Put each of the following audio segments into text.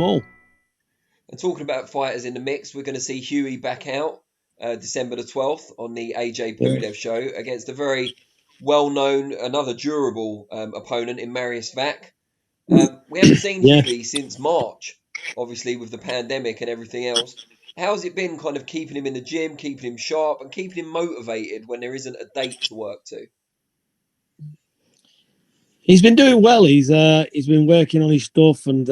all. And talking about fighters in the mix, we're going to see Hughie back out December the 12th on the AJ Pulev show against a very well-known, another durable opponent in Mariusz Wach. We haven't seen Hughie since March, obviously with the pandemic and everything else. How's it been kind of keeping him in the gym, keeping him sharp and keeping him motivated when there isn't a date to work to? He's been doing well. He's been working on his stuff, and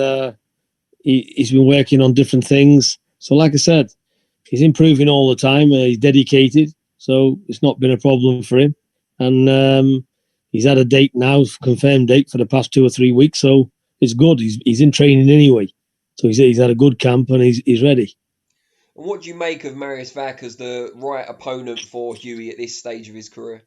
he's been working on different things. So like I said, he's improving all the time. He's dedicated, so it's not been a problem for him. And he's had a date now, confirmed date for the past 2 or 3 weeks. So it's good. He's in training anyway. So he's had a good camp and he's ready. And what do you make of Mariusz Wach as the right opponent for Hughie at this stage of his career?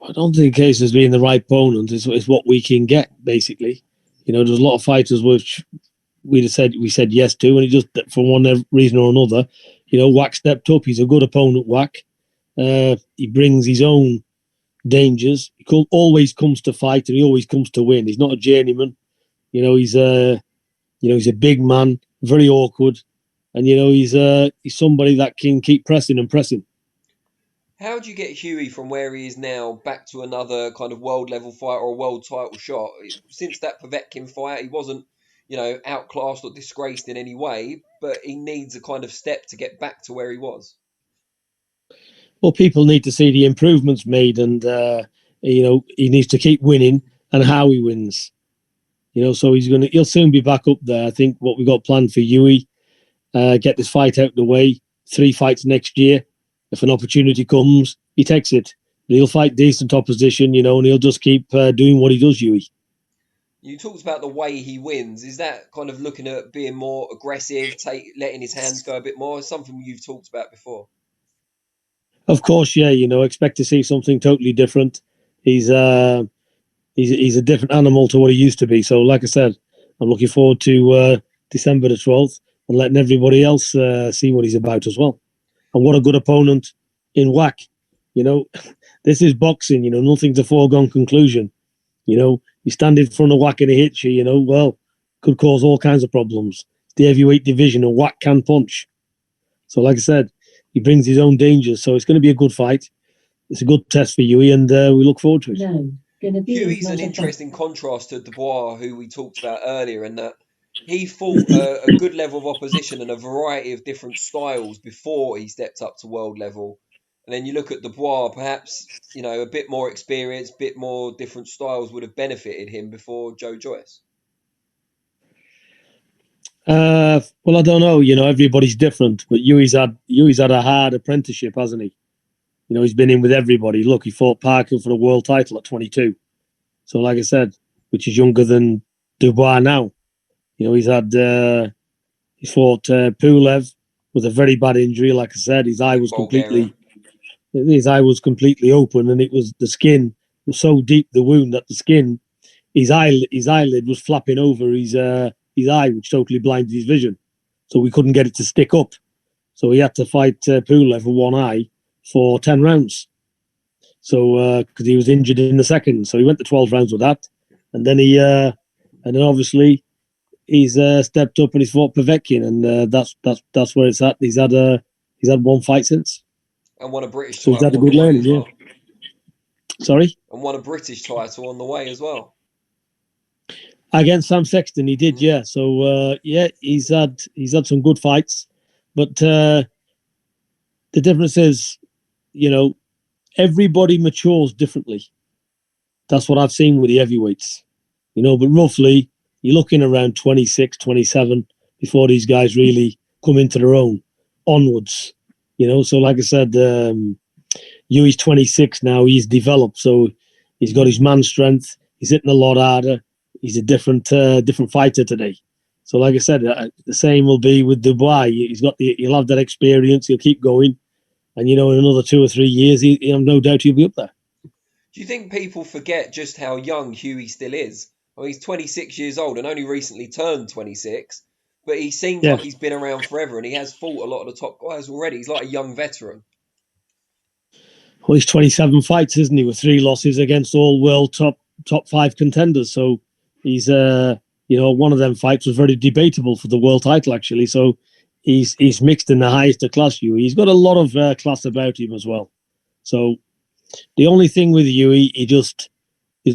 I don't think the case as being the right opponent. It's what we can get, basically. You know, there's a lot of fighters which we said yes to, and he just, for one reason or another, you know, Wach stepped up. He's a good opponent, Wach. He brings his own dangers. He always comes to fight, and he always comes to win. He's not a journeyman. You know, he's a big man, very awkward, and you know he's somebody that can keep pressing and pressing. How do you get Hughie from where he is now back to another kind of world level fight or a world title shot? Since that Povetkin fight, he wasn't, you know, outclassed or disgraced in any way, but he needs a kind of step to get back to where he was. Well, people need to see the improvements made, and you know, he needs to keep winning and how he wins. You know, so he'll soon be back up there. I think what we got planned for Hughie, get this fight out of the way, 3 fights next year. If an opportunity comes, he takes it. He'll fight decent opposition, you know, and he'll just keep doing what he does, Hughie. You talked about the way he wins. Is that kind of looking at being more aggressive, letting his hands go a bit more? Something you've talked about before. Of course, yeah. You know, expect to see something totally different. He's a different animal to what he used to be. So, like I said, I'm looking forward to December the 12th and letting everybody else see what he's about as well. And what a good opponent in Wach. You know, this is boxing, you know, nothing's a foregone conclusion. You know, you stand in front of Wach and he hits you, you know, well, could cause all kinds of problems. It's the heavyweight division and Wach can punch. So, like I said, he brings his own dangers. So it's going to be a good fight. It's a good test for Hughie, and we look forward to it. No, Hughie's an interesting contrast to Dubois, who we talked about earlier, in that he fought a good level of opposition and a variety of different styles before he stepped up to world level. And then you look at Dubois, perhaps, you know, a bit more experience, bit more different styles would have benefited him before Joe Joyce. Well, I don't know. You know, everybody's different, but Hughie's had a hard apprenticeship, hasn't he? You know, he's been in with everybody. Look, he fought Parker for the world title at 22. So, like I said, which is younger than Dubois now. You know, he fought Pulev with a very bad injury. Like I said, his eye was completely open, and it was, the skin was so deep, the wound, that the skin, his eyelid was flapping over his eye, which totally blinded his vision. So we couldn't get it to stick up. So he had to fight Pulev with one eye for 10 rounds. So because he was injured in the second, so he went to 12 rounds with that, and then obviously he's stepped up and he's fought Povetkin, and that's where it's at. He's had one fight since, and won a British title. So he's had a good learning, yeah. Sorry, and won a British title on the way as well. Against Sam Sexton, he did, yeah. So he's had some good fights, but the difference is, you know, everybody matures differently. That's what I've seen with the heavyweights, you know. But roughly, you're looking around 26, 27 before these guys really come into their own onwards, you know. So, like I said, Hughie's 26 now. He's developed, so he's got his man strength. He's hitting a lot harder. He's a different fighter today. So, like I said, the same will be with Dubois. He'll have that experience. He'll keep going, and you know, in another 2 or 3 years, I have no doubt he'll be up there. Do you think people forget just how young Hughie still is? Well, he's 26 years old and only recently turned 26, but he seems like he's been around forever, and he has fought a lot of the top guys already. He's like a young veteran. Well, he's 27 fights, isn't he, with 3 losses against all world top 5 contenders. So he's one of them fights was very debatable for the world title, actually. So he's mixed in the highest of class, Hughie. He's got a lot of class about him as well. So the only thing with Hughie, it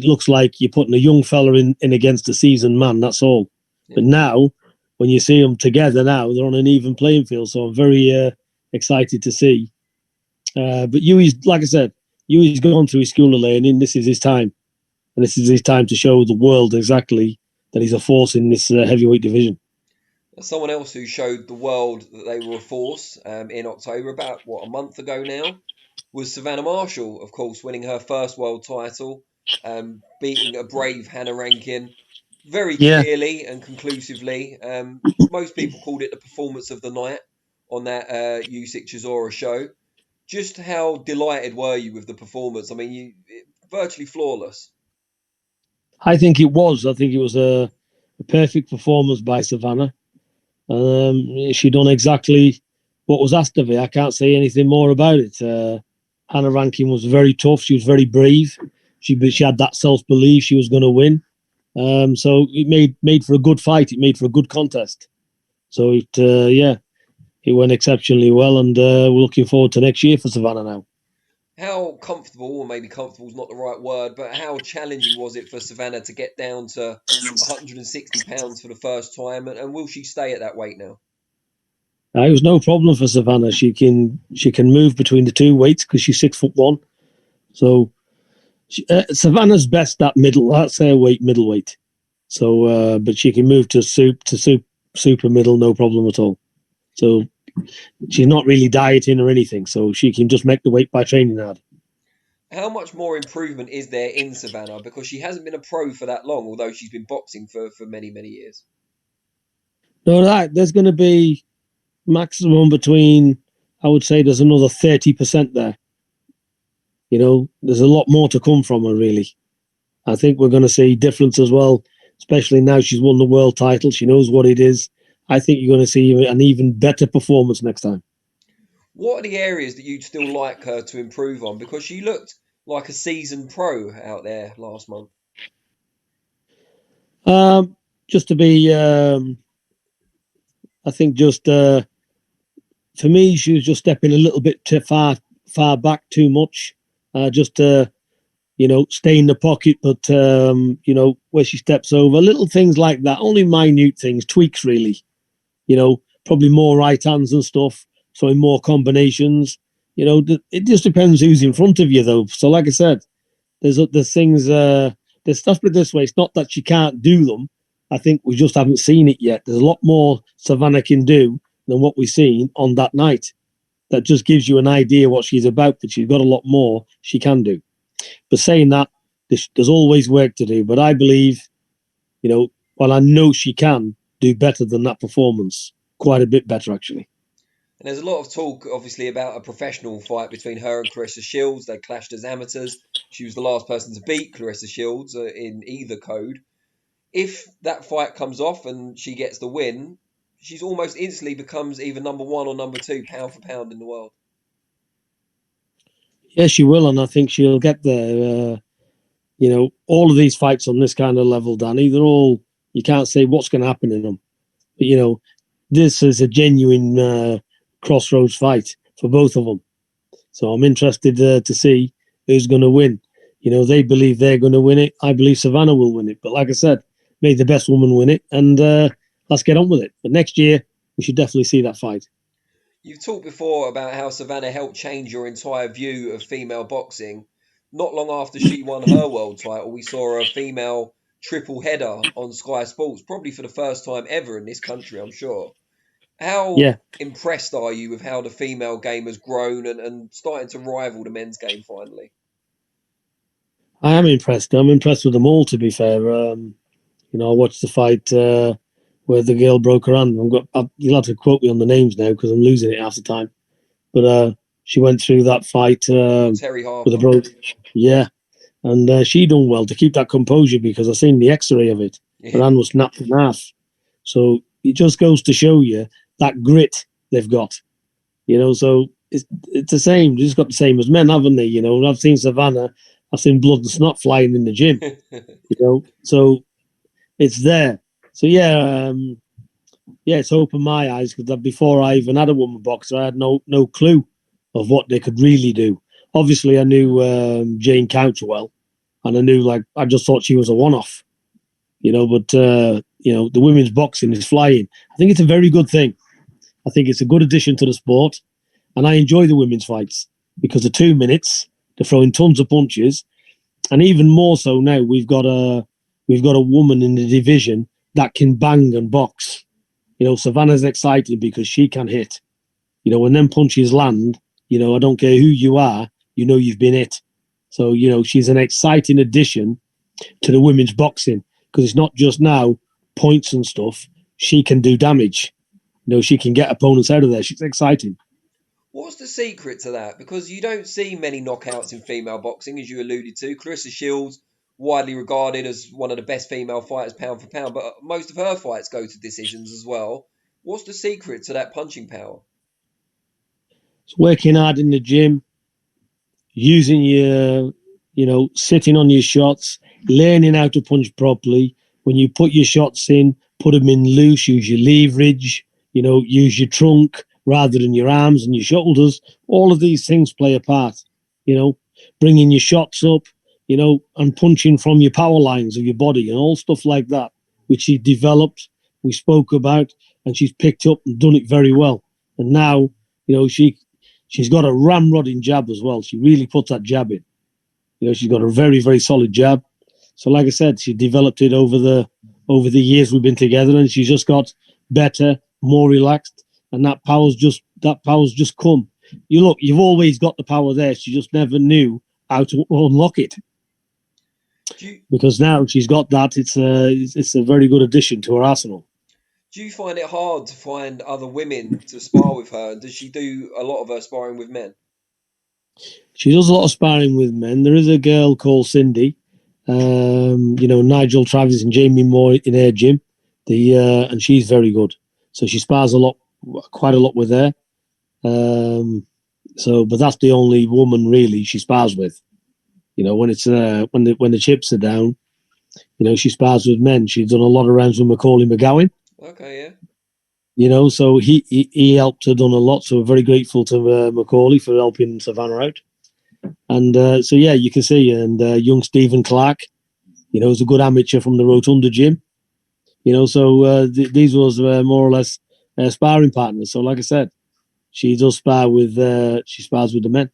looks like you're putting a young fella in against a seasoned man, that's all. Yeah. But now, when you see them together now, they're on an even playing field. So I'm very excited to see. But Hughie's, like I said, Hughie's gone through his school of learning. This is his time. And this is his time to show the world exactly that he's a force in this heavyweight division. Someone else who showed the world that they were a force in October, about, a month ago now, was Savannah Marshall, of course, winning her first world title, beating a brave Hannah Rankin very clearly and conclusively. Most people called it the performance of the night on that Usyk Chisora show. Just how delighted were you with the performance? I mean, virtually flawless. I think it was. I think it was a perfect performance by Savannah. She done exactly what was asked of her. I can't say anything more about it. Hannah Rankin was very tough. She was very brave. She had that self-belief she was going to win. So it made for a good fight. It made for a good contest. So it went exceptionally well, and we're looking forward to next year for Savannah now. How comfortable, or maybe comfortable is not the right word, but how challenging was it for Savannah to get down to 160 pounds for the first time, and will she stay at that weight now? It was no problem for Savannah. She can move between the two weights because she's 6'1". So Savannah's best at middle. That's her weight, middleweight. So, but she can move to super middle, no problem at all. So she's not really dieting or anything. So she can just make the weight by training hard. How much more improvement is there in Savannah? Because she hasn't been a pro for that long, although she's been boxing for many, many years. No, there's going to be maximum between, I would say there's another 30% there. There's a lot more to come from her, really. I think we're going to see difference as well, especially now she's won the world title. She knows what it is. I think you're going to see an even better performance next time. What are the areas that you'd still like her to improve on? Because she looked like a seasoned pro out there last month. Just to be, I think just for me, she was just stepping a little bit too far back too much. Just to, stay in the pocket, but, where she steps over, little things like that, only minute things, tweaks really, probably more right hands and stuff, so in more combinations, it just depends who's in front of you though. So like I said, there's things, there's stuff with this way. It's not that she can't do them. I think we just haven't seen it yet. There's a lot more Savannah can do than what we've seen on that night. That just gives you an idea what she's about, but she's got a lot more she can do. But saying that, there's always work to do. But I believe, while I know she can do better than that performance, quite a bit better, actually. And there's a lot of talk, obviously, about a professional fight between her and Claressa Shields. They clashed as amateurs. She was the last person to beat Claressa Shields in either code. If that fight comes off and she gets the win, she's almost instantly becomes either number one or number two, pound for pound in the world. Yeah, she will, and I think she'll get there. All of these fights on this kind of level, Danny, they're all, you can't say what's going to happen in them. But, this is a genuine crossroads fight for both of them. So I'm interested to see who's going to win. They believe they're going to win it. I believe Savannah will win it. But like I said, may the best woman win it, and let's get on with it. But next year, we should definitely see that fight. You've talked before about how Savannah helped change your entire view of female boxing. Not long after she won her world title, we saw a female triple header on Sky Sports, probably for the first time ever in this country, I'm sure. How impressed are you with how the female game has grown and starting to rival the men's game finally? I am impressed. I'm impressed with them all, to be fair. I watched the fight where the girl broke her hand. You'll have to quote me on the names now because I'm losing it half the time. But she went through that fight Terry Harper. with a broke. Yeah. And she done well to keep that composure because I seen the x-ray of it. Her hand was snapped in half. So it just goes to show you that grit they've got. So it's the same. They've just got the same as men, haven't they? I've seen Savannah. I've seen blood and snot flying in the gym. So it's there. So it's opened my eyes because before I even had a woman boxer, I had no clue of what they could really do. Obviously, I knew Jane Couch well, and I knew I just thought she was a one-off, But the women's boxing is flying. I think it's a very good thing. I think it's a good addition to the sport, and I enjoy the women's fights because the 2 minutes they're throwing tons of punches, and even more so now we've got a woman in the division that can bang and box. Savannah's exciting because she can hit. When them punches land, I don't care who you are, you've been hit. So, she's an exciting addition to the women's boxing because it's not just now points and stuff. She can do damage. She can get opponents out of there. She's exciting. What's the secret to that? Because you don't see many knockouts in female boxing, as you alluded to. Clarissa Shields, widely regarded as one of the best female fighters pound for pound, but most of her fights go to decisions as well. What's the secret to that punching power? It's working hard in the gym, using your, sitting on your shots, learning how to punch properly. When you put your shots in, put them in loose, use your leverage, use your trunk rather than your arms and your shoulders. All of these things play a part, bringing your shots up, and punching from your power lines of your body and all stuff like that, which she developed, we spoke about, and she's picked up and done it very well. And now, she's got a ramrodding jab as well. She really puts that jab in. She's got a very, very solid jab. So, like I said, she developed it over the years we've been together, and she's just got better, more relaxed, and that power's just come. You've always got the power there. She just never knew how to unlock it. Because now she's got that, it's a very good addition to her arsenal. Do you find it hard to find other women to spar with her? Does she do a lot of her sparring with men? She does a lot of sparring with men. There is a girl called Cindy, Nigel Travis and Jamie Moore in her gym. And she's very good. So she spars quite a lot with her. But that's the only woman really she spars with. When it's when the chips are down, she spars with men. She's done a lot of rounds with Macaulay McGowan. Okay, yeah. So he helped her done a lot. So we're very grateful to Macaulay for helping Savannah out. And you can see. And young Stephen Clark, is a good amateur from the Rotunda gym. These was more or less sparring partners. So like I said, she does spar with she spars with the men.